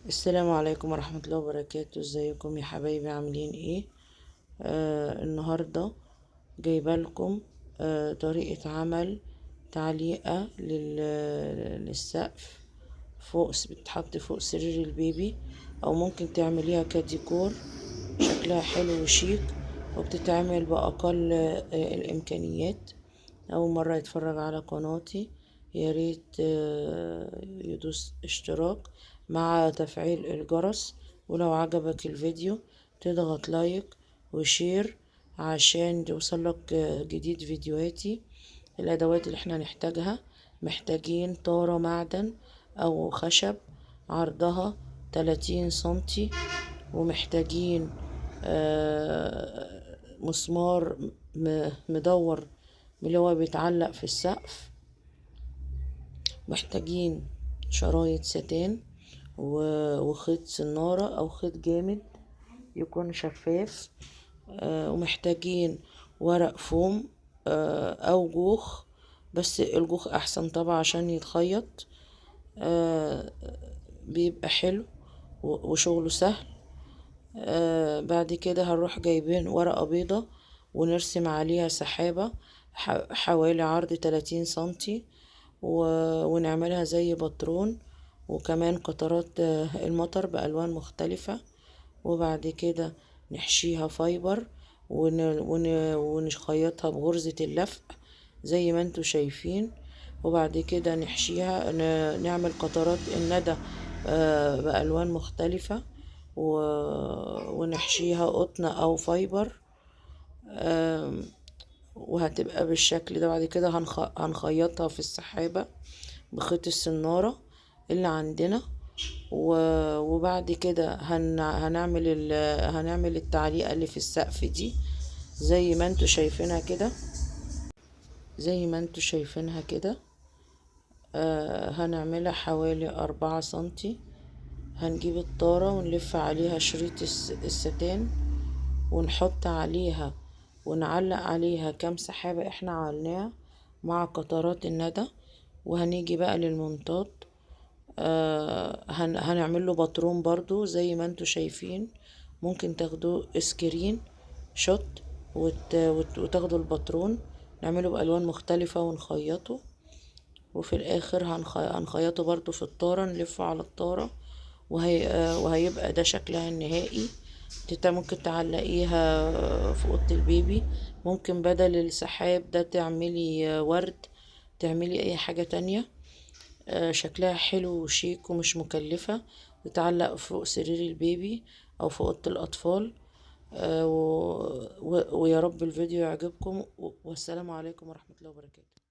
السلام عليكم ورحمة الله وبركاته. ازيكم يا حبايبي؟ عاملين ايه؟ النهاردة جايبه لكم طريقة عمل تعليقة للسقف فوق، بتتحط فوق سرير البيبي، او ممكن تعمليها كديكور. شكلها حلو وشيك، وبتتعمل بأقل الإمكانيات. أول مرة يتفرج على قناتي ياريت يدوس اشتراك مع تفعيل الجرس، ولو عجبك الفيديو تضغط لايك وشير عشان يوصلك جديد فيديوهاتي. الأدوات اللي احنا نحتاجها: محتاجين طارة معدن أو خشب عرضها 30 سنتي، ومحتاجين مسمار مدور من اللي هو بيتعلق في السقف. محتاجين شرايط ستان وخيط سنارة أو خيط جامد يكون شفاف. ومحتاجين ورق فوم أو جوخ، بس الجوخ أحسن طبعا عشان يتخيط، بيبقى حلو وشغله سهل. بعد كده هنروح جايبين ورقة بيضة ونرسم عليها سحابة حوالي عرض 30 سنتي، ونعملها زي بطرون، وكمان قطرات المطر بألوان مختلفة. وبعد كده نحشيها فايبر ونخيطها بغرزة اللفق زي ما انتوا شايفين. وبعد كده نحشيها، نعمل قطرات الندى بألوان مختلفة، ونحشيها قطن أو فايبر، وهتبقى بالشكل ده. بعد كده هنخيطها في السحابة بخيط السنارة اللي عندنا. وبعد كده هنعمل التعليقة اللي في السقف دي زي ما انتوا شايفينها كده، هنعملها حوالي 4 سنتي. هنجيب الطارة ونلف عليها شريط الستان، ونحط عليها ونعلق عليها كام سحابة احنا عملناها مع قطرات الندى. وهنيجي بقى للمنطاد، هنعمله باترون برضو زي ما انتوا شايفين. ممكن تاخدوا سكرين شوت وتاخدوا الباترون، نعمله بألوان مختلفة ونخيطه. وفي الاخر هنخيطه برضو في الطارة، نلفه على الطارة، وهيبقى ده شكلها النهائي. ممكن تعلقيها في اوضه البيبي، ممكن بدل السحاب ده تعملي ورد، تعملي اي حاجة تانية. شكلها حلو وشيك ومش مكلفة، تتعلق فوق سرير البيبي او في اوضه الاطفال. ويا رب الفيديو يعجبكم، والسلام عليكم ورحمة الله وبركاته.